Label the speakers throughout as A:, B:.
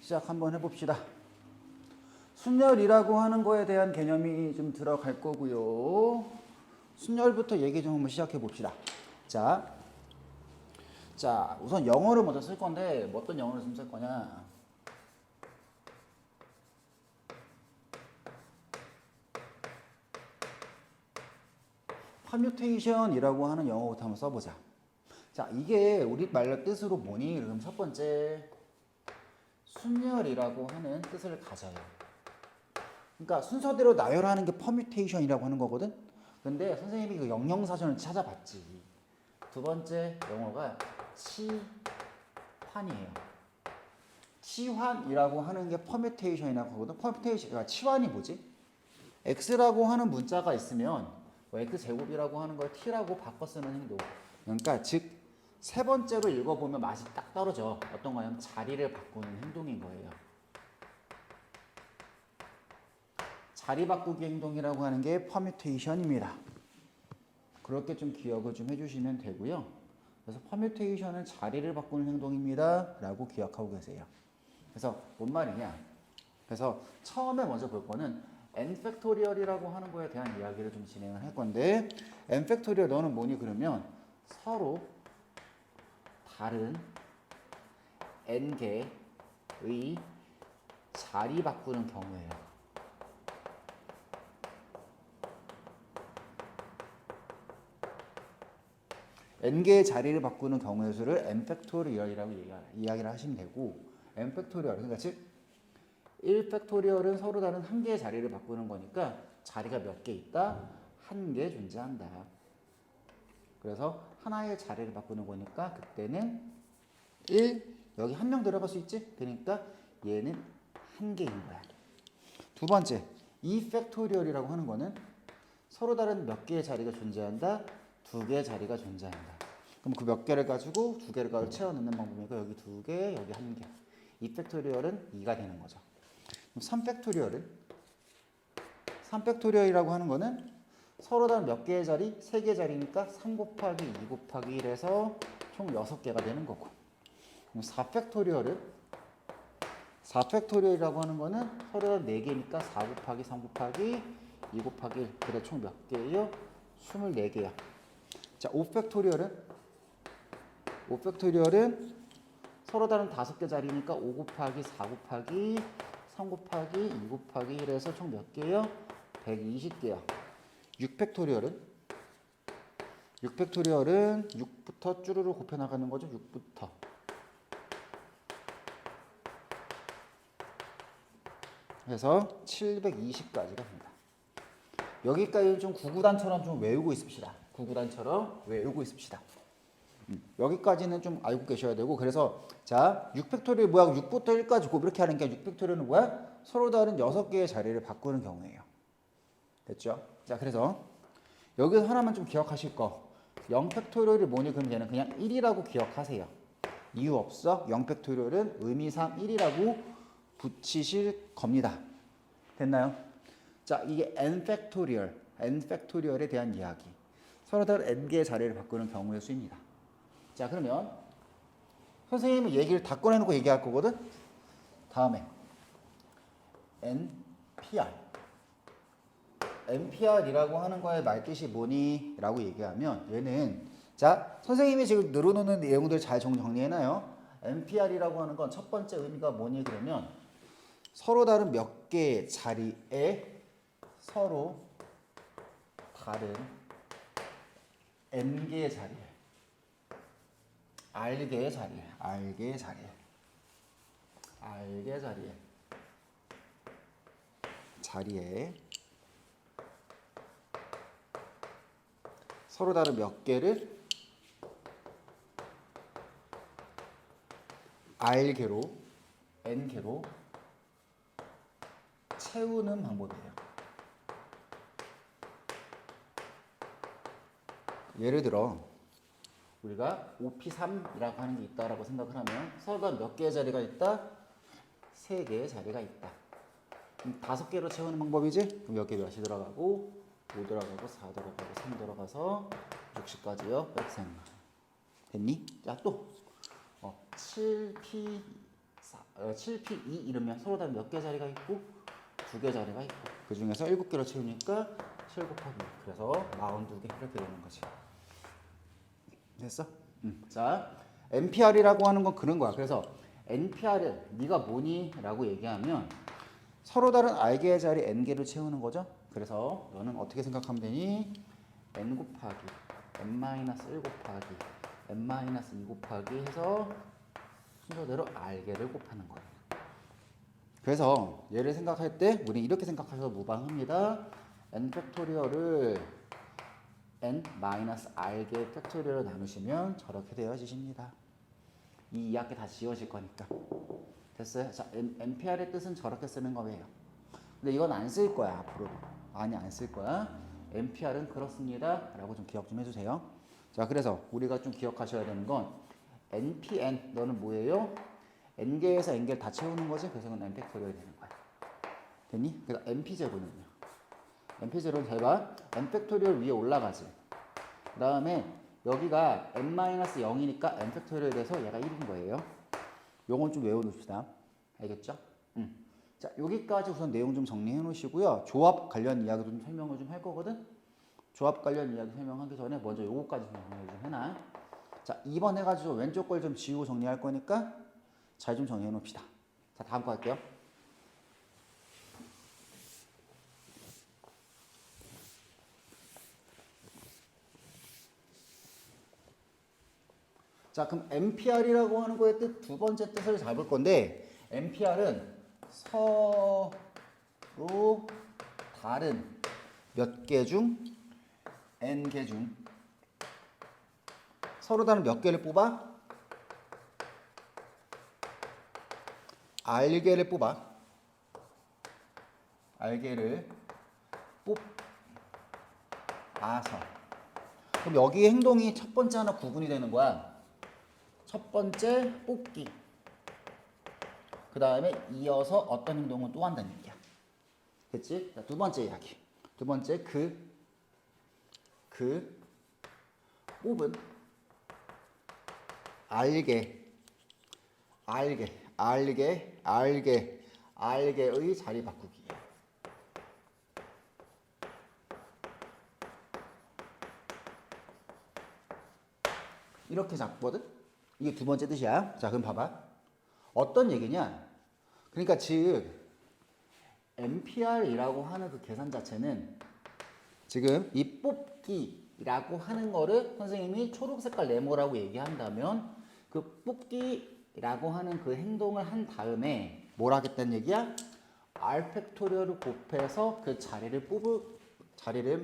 A: 시작 한번 해봅시다. 순열이라고 하는 거에 대한 개념이 좀 들어갈 거고요. 순열부터 얘기 좀 한번 시작해 봅시다. 자, 우선 영어를 먼저 쓸 건데 어떤 영어를 좀 쓸 거냐? 퍼뮤테이션이라고 하는 영어부터 한번 써보자. 자, 이게 우리말로 뜻으로 뭐니? 그럼 첫 번째 순열이라고 하는 뜻을 가져요. 그러니까 순서대로 나열하는 게 퍼뮤테이션이라고 하는 거거든. 근데 선생님이 그 영영사전을 찾아봤지. 두 번째 영어가 치환이에요. 치환이라고 하는 게 퍼뮤테이션이라고 하거든. 퍼뮤테이션, 치환이 뭐지? x라고 하는 문자가 있으면 x제곱이라고 하는 걸 t라고 바꿔 쓰는 행동. 그러니까 즉 세 번째로 읽어보면 맛이 딱 떨어져. 어떤 거냐면 자리를 바꾸는 행동인 거예요. 자리 바꾸기 행동이라고 하는 게 퍼뮤테이션입니다. 그렇게 좀 기억을 좀 해주시면 되고요. 그래서 퍼뮤테이션은 자리를 바꾸는 행동입니다. 라고 기억하고 계세요. 그래서 뭔 말이냐? 그래서 처음에 먼저 볼 거는 n팩토리얼이라고 하는 거에 대한 이야기를 좀 진행을 할 건데 n팩토리얼 너는 뭐니? 그러면 서로 다른 n개의 자리 바꾸는 경우예요. n개의 자리를 바꾸는 경우의 수를 n팩토리얼이라고 이야기를 하시면 되고 n팩토리얼, 그러니까 즉 1팩토리얼은 서로 다른 한 개의 자리를 바꾸는 거니까 자리가 몇 개 있다? 한 개 존재한다. 그래서 하나의 자리를 바꾸는 거니까 그때는 1, 여기 한 명 들어갈 수 있지? 그러니까 얘는 한 개인 거야. 두 번째, 2팩토리얼이라고 하는 거는 서로 다른 몇 개의 자리가 존재한다? 두 개의 자리가 존재한다. 그럼 그 몇 개를 가지고 두 개를 가지고 채워 넣는 방법이니까 여기 두 개, 여기 한 개. 2팩토리얼은 2가 되는 거죠. 그럼 3팩토리얼이라고 하는 거는 서로 다른 몇 개의 자리? 3개의 자리니까 3 곱하기 2 곱하기 1에서 총 6개가 되는 거고. 그럼 4팩토리얼이라고 하는 거는 서로 다른 4개니까 4 곱하기 3 곱하기 2 곱하기 1. 그래 총 몇 개예요? 24개야. 자, 5팩토리얼은 서로 다른 5개 자리니까 5 곱하기 4 곱하기 3 곱하기 2 곱하기 1에서 총 몇 개요? 120개야. 6팩토리얼은 6부터 쭈루루 곱해 나가는 거죠. 6부터. 그래서 720까지가 됩니다. 여기까지는 좀 구구단처럼 좀 외우고 있읍시다. 여기까지는 좀 알고 계셔야 되고, 그래서 자 6팩토리얼 뭐야? 6부터 1까지 곱 이렇게 하는 게 6팩토리얼은 뭐야? 서로 다른 6개의 자리를 바꾸는 경우예요. 됐죠? 자, 그래서 여기서 하나만 좀 기억하실 거. 0팩토리얼이 뭐니? 그럼 얘는 그냥 1이라고 기억하세요. 이유 없어. 0팩토리얼은 의미상 1이라고 붙이실 겁니다. 됐나요? 자, 이게 n팩토리얼에 대한 이야기. 서로 다른 n개의 자리를 바꾸는 경우의 수입니다. 자, 그러면 선생님이 얘기를 다 꺼내놓고 얘기할 거거든. 다음에 NPR이라고 하는 거의 말뜻이 뭐니? 라고 얘기하면 얘는 자, 선생님이 지금 늘어놓는 내용들 잘 정리해놔요. NPR이라고 하는 건 첫 번째 의미가 뭐니? 그러면 서로 다른 몇 개의 자리에 서로 다른 n개의 자리에 r개의 자리에 서로 다른 몇 개를 r개로 n개로 채우는 방법이에요. 예를 들어 우리가 OP3이라고 하는 게 있다라고 생각을 하면 서로 몇 개의 자리가 있다? 3개의 자리가 있다. 그럼 5개로 채우는 방법이지? 그럼 여기에 몇이 들어가고 5 들어가고 4 들어가고 3 들어가서 60까지요. 백생 됐니? 자, 또 7P4 7P2 이러면 서로 다 몇 개 자리가 있고 2개 자리가 있고 그 중에서 7개로 채우니까 7 곱하기 6 그래서 42개 이렇게 되는 거지. 됐어? 자, NPR이라고 하는 건 그런 거야. 그래서 NPR은 네가 뭐니? 라고 얘기하면 서로 다른 R개의 자리 N개를 채우는 거죠. 그래서 너는 어떻게 생각하면 되니? N 곱하기 N-1 곱하기 N-2 곱하기 해서 순서대로 R개를 곱하는 거예요. 그래서 얘를 생각할 때 우리 이렇게 생각해서 무방합니다. N 팩토리얼을 N-R개 팩토리얼로 나누시면 저렇게 되어지십니다. 이 2학기 다 지워질 거니까. 됐어요? 자, NPR의 뜻은 저렇게 쓰는 거예요. 근데 이건 안 쓸 거야, 앞으로. 많이 안 쓸 거야. NPR은 그렇습니다. 라고 좀 기억 좀 해주세요. 자, 그래서 우리가 좀 기억하셔야 되는 건 NPN, 너는 뭐예요? N개에서 N개를 다 채우는 거지? 그래서 이건 N 팩토리얼이 되는 거야. 됐니? 그래서 NP0는요. NP0는 잘 봐. N 팩토리얼 위에 올라가지. 그 다음에 여기가 N-0이니까 N 팩토리얼에 대해서 얘가 1인 거예요. 요건 좀 외워놓읍시다. 알겠죠? 자, 여기까지 우선 내용 좀 정리해 놓으시고요. 조합 관련 이야기도 좀 설명을 좀 할 거거든. 조합 관련 이야기 설명하기 전에 먼저 요거까지 정리를 좀 해놔. 자, 2번 해가지고 왼쪽 걸 좀 지우고 정리할 거니까 잘 좀 정리해 놓읍시다. 자, 다음 거 할게요. 자, 그럼 NPR이라고 하는 거의 뜻, 두 번째 뜻을 잡을 건데 NPR은 서로 다른 몇 개 중 N개 중 서로 다른 몇 개를 뽑아? R개를 뽑아. R개를 뽑아서 그럼 여기 행동이 첫 번째 하나 구분이 되는 거야. 첫 번째 뽑기. 그 다음에 이어서 어떤 행동은 또 한다는 얘기야. 됐지? 자, 두 번째 이야기. 두 번째 뽑은 R개의 자리 바꾸기. 이렇게 잡거든? 이게 두 번째 뜻이야. 자, 그럼 봐봐. 어떤 얘기냐? 그러니까 즉 NPR이라고 하는 그 계산 자체는 지금 이 뽑기라고 하는 거를 선생님이 초록 색깔 네모라고 얘기한다면 그 뽑기라고 하는 그 행동을 한 다음에 뭘 하겠다는 얘기야? R 팩토리얼을 곱해서 그 자리를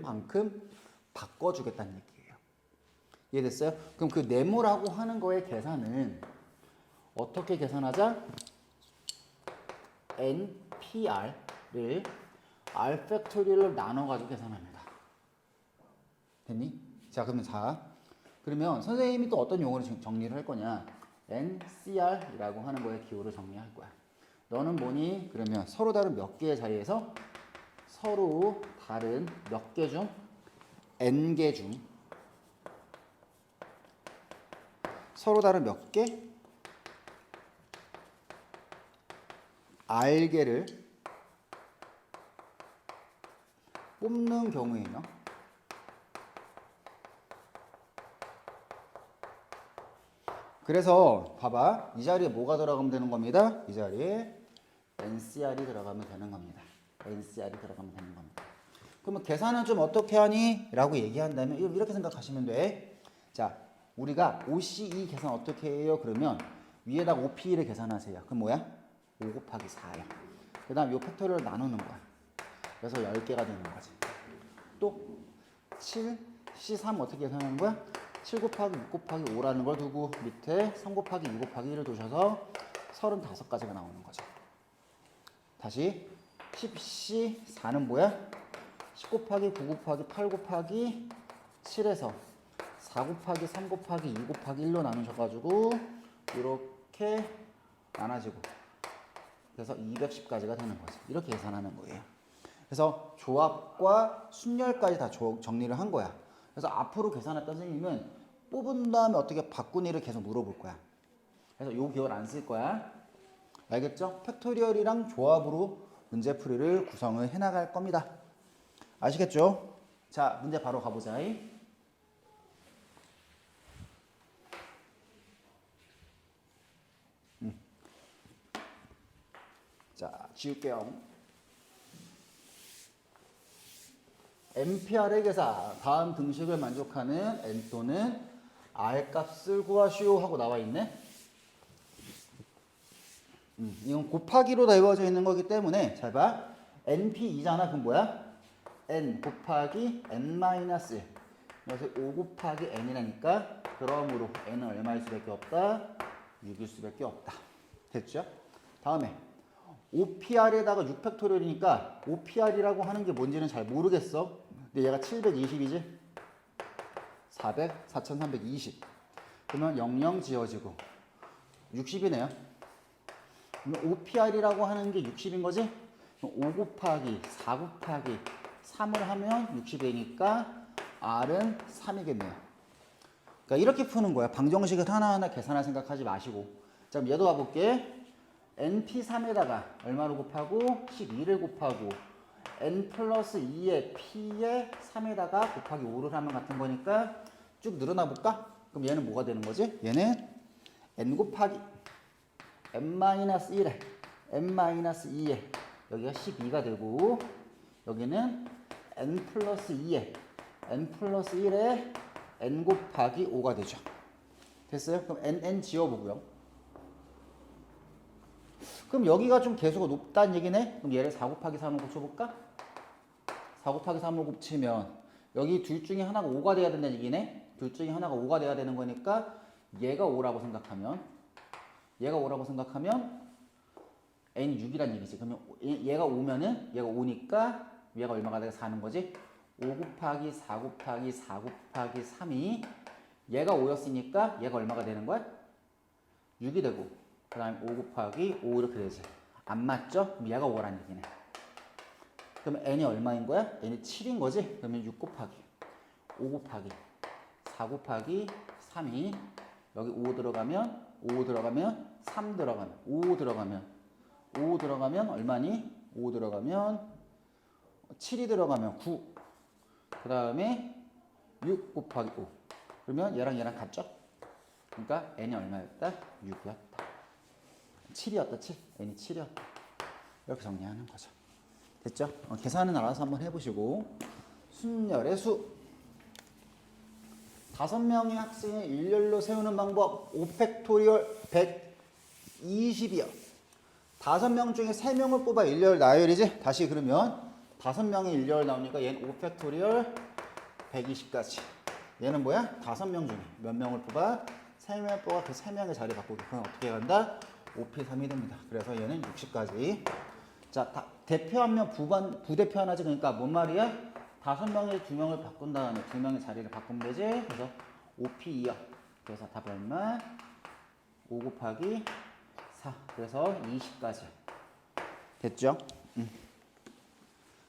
A: 만큼 바꿔주겠다는 얘기예요. 이해됐어요? 그럼 그 네모라고 하는 거의 계산은 어떻게 계산하자? NPR을 R 팩토리얼로 나눠가지고 계산합니다. 됐니? 자, 그러면 선생님이 또 어떤 용어로 정리를 할 거냐? NCR이라고 하는 거의 기호를 정리할 거야. 너는 뭐니? 그러면 서로 다른 몇 개의 자리에서 서로 다른 몇 개 중 N개 중 서로 다른 몇 개? R개를 뽑는 경우에요. 그래서 봐봐. 이 자리에 뭐가 들어가면 되는 겁니다. 이 자리에 NCR이 들어가면 되는 겁니다. NCR이 들어가면 되는 겁니다. 그러면 계산은 좀 어떻게 하니? 라고 얘기한다면 이렇게 생각하시면 돼. 자, 우리가 OCE 계산 어떻게 해요? 그러면 위에다가 OP를 계산하세요. 그럼 뭐야? 5 곱하기 4야. 그 다음 이 팩토리얼을 나누는 거야. 그래서 10개가 되는 거지. 또 7, C3 어떻게 계산하는 거야? 7 곱하기 6 곱하기 5라는 걸 두고 밑에 3 곱하기 2 곱하기 1을 두셔서 35가지가 나오는 거죠. 다시 10C4는 뭐야? 10 곱하기 9 곱하기 8 곱하기 7에서 4 곱하기 3 곱하기 2 곱하기 1로 나누셔가지고 이렇게 나눠지고 그래서 210까지가 되는 거죠. 이렇게 계산하는 거예요. 그래서 조합과 순열까지 다 정리를 한 거야. 그래서 앞으로 계산했던 선생님은 뽑은 다음에 어떻게 바꾸니를 계속 물어볼 거야. 그래서 요 기호를 안 쓸 거야. 알겠죠? 팩토리얼이랑 조합으로 문제풀이를 구성을 해나갈 겁니다. 아시겠죠? 자, 문제 바로 가보자. 자, 지울게요. MPR의 계산, 다음 등식을 만족하는 N 또는 R 값을 구하시오 하고 나와 있네. 이건 곱하기로 다 이루어져 있는 거기 때문에 잘 봐. NP2잖아. 그럼 뭐야? N 곱하기 N-1. 그래서 5 곱하기 N이라니까 그러므로 N은 얼마일 수밖에 없다? 6일 수밖에 없다. 됐죠? 다음에 OPR에다가 6팩토리얼이니까 OPR이라고 하는 게 뭔지는 잘 모르겠어. 근데 얘가 720이지? 400, 4320. 그러면 00 지워지고 60이네요. 그러면 OPR이라고 하는 게 60인 거지? 5 곱하기 4 곱하기 3을 하면 60이니까 R은 3이겠네요. 그러니까 이렇게 푸는 거야. 방정식을 하나하나 계산할 생각하지 마시고. 자, 그럼 얘도 와볼게. NP3에다가 얼마로 곱하고 12를 곱하고 N 플러스 2의 P의 3에다가 곱하기 5를 하면 같은 거니까 쭉 늘어나 볼까? 그럼 얘는 뭐가 되는 거지? 얘는 N 곱하기 N-1에 N-2에 여기가 12가 되고 여기는 N 플러스 2에 N 플러스 1에 N 곱하기 5가 되죠. 됐어요? 그럼 N 지워보고요. 그럼 여기가 좀 계수가 높다는 얘기네? 그럼 얘를 4 곱하기 3으로 곱쳐볼까? 4 곱하기 3으로 곱치면 여기 둘 중에 하나가 5가 돼야 된다는 얘기네? 둘 중에 하나가 5가 돼야 되는 거니까 얘가 5라고 생각하면 N이 6이란 얘기지. 그러면 얘가 5면은 얘가 5니까 얘가 얼마가 되게 4는 거지? 5 곱하기 4 곱하기 4 곱하기 3이 얘가 5였으니까 얘가 얼마가 되는 거야? 6이 되고 그 다음에 5 곱하기 5 이렇게 되지. 안 맞죠? 그럼 얘가 5라는 얘기네. 그러면 N이 얼마인 거야? N이 7인 거지? 그러면 6 곱하기 5 곱하기 4 곱하기 3이 여기 5 들어가면 3 들어가면 5 들어가면 얼마니? 5 들어가면 7이 들어가면 9. 그 다음에 6 곱하기 5. 그러면 얘랑 같죠? 그러니까 N이 얼마였다? 6이었다. 7이었다. 7. N이 7이었다. 이렇게 정리하는 거죠. 됐죠? 계산은 알아서 한번 해보시고. 순열의 수. 5명의 학생을 일렬로 세우는 방법 5팩토리얼 120이요. 5명 중에 3명을 뽑아 일렬 나열이지? 다시 그러면 5명의 일렬 나오니까 얘는 5팩토리얼 120까지. 얘는 뭐야? 5명 중에 몇 명을 뽑아? 3명을 뽑아 그 3명의 자리 바꾸기. 그럼 어떻게 간다? 5P3이 됩니다. 그래서 얘는 60까지. 자, 대표 한 명, 부대표 하나지. 그러니까 뭔 말이야? 5명에 2명을 바꾼 다음에 2명의 자리를 바꾸면 되지. 그래서 5P2야. 그래서 답 얼마? 5 곱하기 4. 그래서 20까지. 됐죠?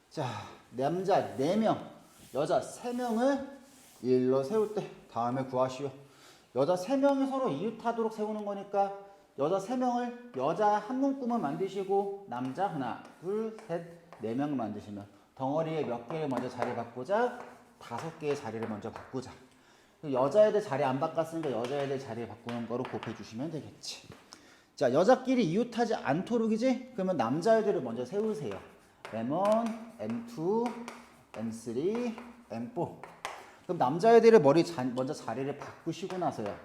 A: 자, 남자 4명, 여자 3명을 일로 세울 때 다음에 구하시오. 여자 3명이 서로 이웃하도록 세우는 거니까 여자 3명을 여자 한 문구만 만드시고 남자 하나, 둘, 셋, 4명을 만드시면 덩어리에 몇 개를 먼저 자리 바꾸자? 5개의 자리를 먼저 바꾸자. 여자애들 자리 안 바꿨으니까 여자애들 자리 바꾸는 거로 곱해 주시면 되겠지. 자, 여자끼리 이웃하지 않도록이지? 그러면 남자애들을 먼저 세우세요. M1, M2, M3, M4. 그럼 남자애들을 먼저 자리를 바꾸시고 나서요.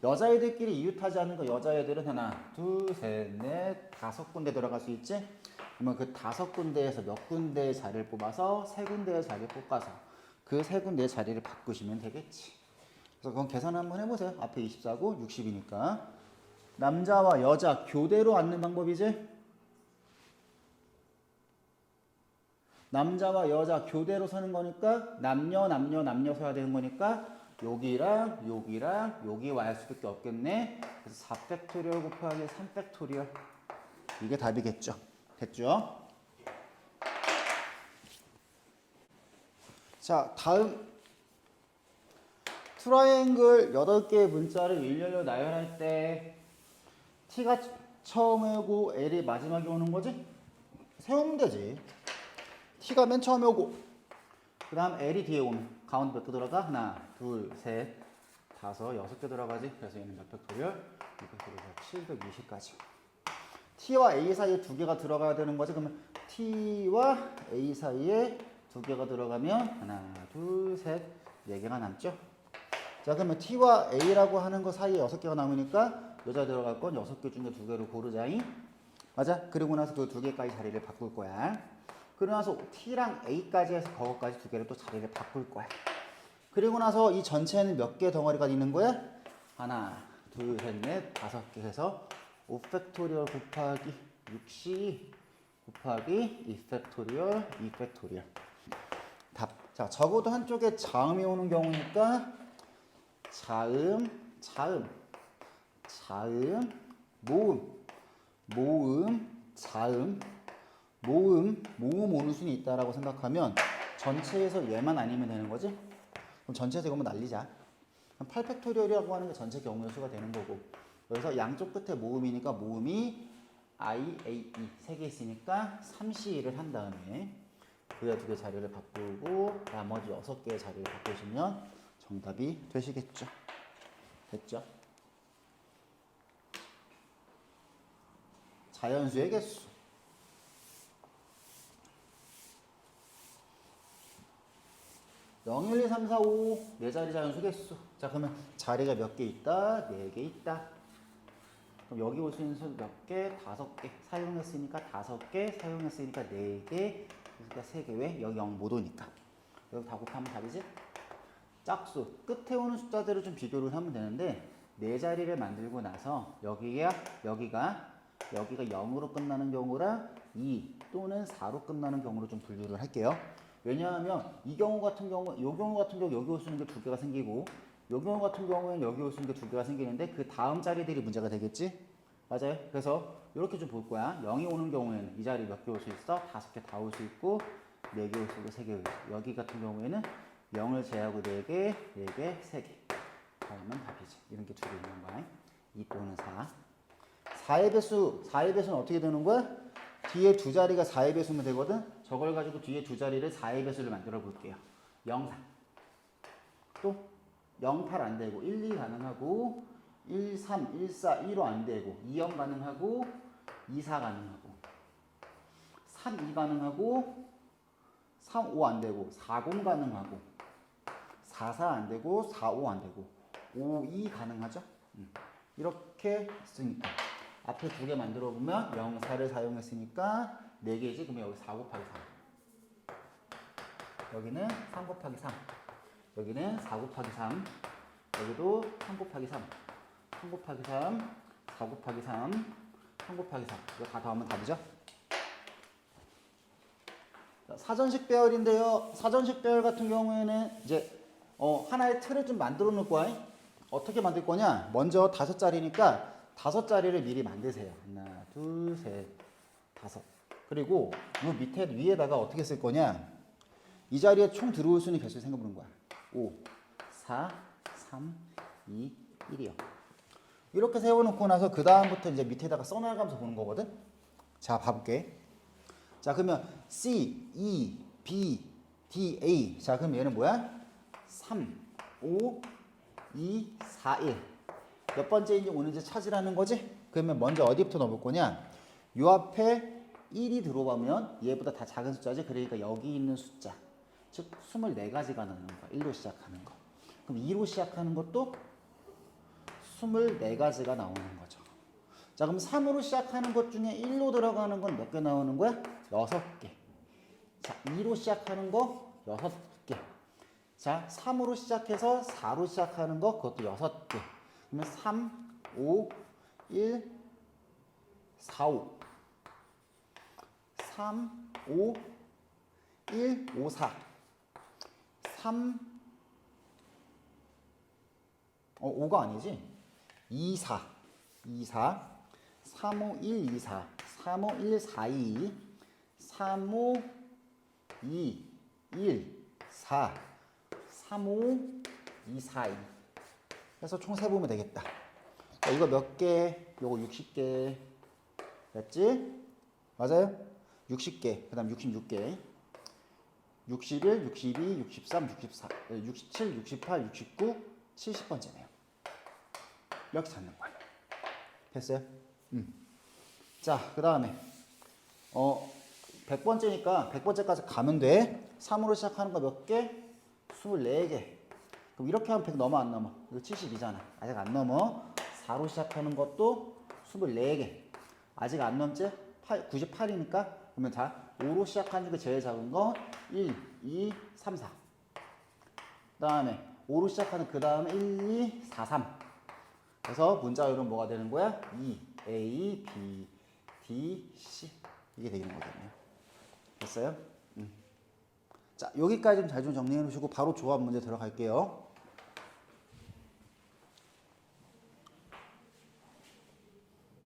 A: 여자애들끼리 이웃하지 않는 거 여자애들은 하나, 둘, 셋, 넷, 5군데 들어갈 수 있지? 그러면 그 5군데에서 몇 군데의 자리를 뽑아서 3군데의 자리를 뽑아서 그 3군데의 자리를 바꾸시면 되겠지. 그래서 그건 계산 한번 해보세요. 앞에 24고 60이니까. 남자와 여자 교대로 앉는 방법이지? 남자와 여자 교대로 서는 거니까 남녀 서야 되는 거니까 여기랑 여기 와야 할 수밖에 없겠네. 그래서 4팩토리얼 곱하기 3팩토리얼 이게 답이겠죠. 됐죠? 자, 다음 트라이앵글 8개의 문자를 일렬로 나열할 때 T가 처음에 오고 L이 마지막에 오는 거지? 세우면 되지. T가 맨 처음에 오고 그 다음 L이 뒤에 오면 가운데 몇 개 들어가? 하나, 둘, 셋, 다섯, 여섯 개 들어가지. 그래서 얘는 몇 팩토리얼? 2팩토리얼 720까지. T와 A 사이에 두 개가 들어가야 되는 거지. 그러면 T와 A 사이에 두 개가 들어가면 하나, 둘, 셋, 네 개가 남죠. 자, 그러면 T와 A라고 하는 거 사이에 6개가 남으니까 여자 들어갈 건 6개 중에 2개를 고르자잉. 맞아? 그리고 나서 그 2개까지 자리를 바꿀 거야. 그러고 나서 T랑 A까지 해서 그거까지 2개를 또 자리를 바꿀 거야. 그리고 나서 이 전체에는 몇 개 덩어리가 있는 거야? 하나, 둘, 셋, 넷, 5개 해서 5팩토리얼 곱하기 6C 곱하기 2팩토리얼 2팩토리얼. 답. 자, 적어도 한쪽에 자음이 오는 경우니까 자음, 자음, 자음, 모음, 모음, 자음, 모음, 모음 오는 순이 있다라고 생각하면 전체에서 얘만 아니면 되는 거지? 그럼 전체에서 이거면 날리자. 8팩토리얼이라고 하는 게 전체 경우의 수가 되는 거고, 여기서 양쪽 끝에 모음이니까 모음이 I, A, E 3개 있으니까 3C를 한 다음에 그에 2개 자리를 바꾸고 나머지 6개의 자리를 바꾸시면 정답이 되시겠죠. 됐죠? 자연수의 개수. (0, 1, 2, 3, 4, 5) 네 자리 자연수 개수. 자, 그러면 자리가 몇 개 있다? 4개 있다. 그럼 여기 올 수 있는 수 몇 개? 5개. 사용했으니까 5개, 사용했으니까 4개, 그러니까 3개. 왜? 여기 0 못 오니까. 여기 다 곱하면 답이지? 짝수. 끝에 오는 숫자들을 좀 비교를 하면 되는데, 네 자리를 만들고 나서 여기가 0으로 끝나는 경우랑 2 또는 4로 끝나는 경우로 좀 분류를 할게요. 왜냐하면 이 경우 같은 경우, 여기 올 수 있는 게 2개가 생기고, 이 경우 같은 경우에는 여기 올 수 있는 게 2개가 생기는데 그 다음 자리들이 문제가 되겠지? 맞아요? 그래서 이렇게 좀 볼 거야. 0이 오는 경우에는 이 자리 몇 개 올 수 있어? 5개 다 올 수 있고, 4개 올 수 있고, 3개 올 수 있고. 여기 같은 경우에는 0을 제하고 4개, 4개, 3개. 하면 답이지. 이런 게 2개 있는 거야. 2 또는 4. 4의 배수는 어떻게 되는 거야? 뒤에 두 자리가 4의 배수면 되거든? 저걸 가지고 뒤에 두 자리를 4의 배수를 만들어 볼게요. 0, 4. 또 0, 8 안 되고 1, 2 가능하고 1, 3, 1, 4, 1호 안 되고 2, 0 가능하고 2, 4 가능하고 3, 2 가능하고 3, 5 안 되고 4, 0 가능하고 4, 4 안 되고 4, 5 안 되고 5, 2 가능하죠? 이렇게 쓰니까 앞에 2개 만들어 보면 0, 4를 사용했으니까 4개지. 그러면 여기 4 곱하기 3. 여기는 3 곱하기 3. 여기는 4 곱하기 3. 여기도 3 곱하기 3. 3 곱하기 3. 4 곱하기 3. 3 곱하기 3. 이거 다 더하면 답이죠? 자, 사전식 배열인데요. 사전식 배열 같은 경우에는 이제 하나의 틀을 좀 만들어 놓을 거야. 어떻게 만들 거냐? 먼저 5자리니까 5자리를 미리 만드세요. 하나, 둘, 셋, 5. 그리고 이 밑에 위에다가 어떻게 쓸 거냐? 이 자리에 총 들어올 수 있는 개수를 생각해 보는 거야. 5, 4, 3, 2, 1이요. 이렇게 세워놓고 나서 그 다음부터 이제 밑에다가 써나가면서 보는 거거든. 자, 봐볼게. 자, 그러면 C, E, B, D, A. 자, 그럼 얘는 뭐야? 3, 5, 2, 4, 1. 몇 번째인지 오는지 찾으라는 거지? 그러면 먼저 어디부터 넣어볼 거냐? 요 앞에 1이 들어오면 얘보다 다 작은 숫자지? 그러니까 여기 있는 숫자. 즉 24가지가 나오는 거야. 1로 시작하는 거. 그럼 2로 시작하는 것도 24가지가 나오는 거죠. 자, 그럼 3으로 시작하는 것 중에 1로 들어가는 건 몇 개 나오는 거야? 6개. 자, 2로 시작하는 거 6개. 자, 3으로 시작해서 4로 시작하는 거 그것도 6개. 그러면 3, 5, 1, 4, 5. 3, 5, 1, 5, 4. 3, 5가 아니지? 2, 4. 2, 4. 3, 5, 1, 2, 4. 3, 5, 1, 4, 2. 3, 5, 2, 1, 4. 3, 5, 2, 4, 2. 해서 총 세보면 되겠다. 자, 이거 몇 개? 요거 60개. 됐지? 맞아요? 60개, 그 다음 66개. 61, 62, 63, 64, 67, 68, 69, 70번째네요. 이렇게 찾는 거예요. 됐어요? 자, 그 다음에 100번째니까 100번째까지 가면 돼. 3으로 시작하는 거 몇 개? 24개. 그럼 이렇게 하면 100 넘어 안 넘어? 이거 72잖아. 아직 안 넘어. 4로 시작하는 것도 24개. 아직 안 넘지? 98이니까 그러면 자 5로 시작하는 게 제일 작은 거 1, 2, 3, 4. 그 다음에 5로 시작하는 그 다음에 1, 2, 4, 3. 그래서 문자열은 뭐가 되는 거야? 2, A, B, D, C. 이게 되는 거거든요. 됐어요? 자, 여기까지 좀 잘 좀 정리해 놓으시고 바로 조합 문제 들어갈게요.